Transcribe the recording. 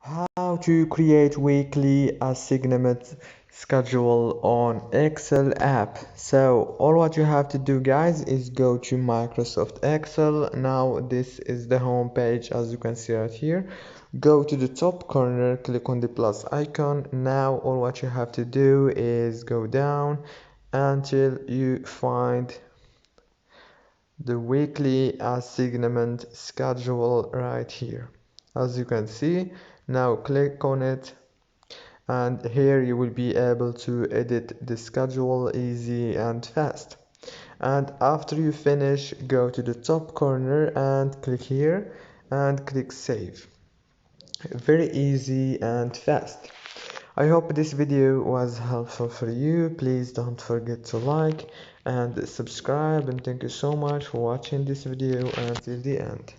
How to create weekly assignment schedule on Excel app. So all what you have to do, guys, is go to Microsoft Excel. Now this is the home page, as you can see right here. Go to the top corner, click on the plus icon. Now all what you have to do is go down until you find the weekly assignment schedule right here. As you can see, now click on it, and here you will be able to edit the schedule easy and fast. And after you finish, go to the top corner and click here and click save. Very easy and fast. I hope this video was helpful for you. Please don't forget to like and subscribe, and thank you so much for watching this video until the end.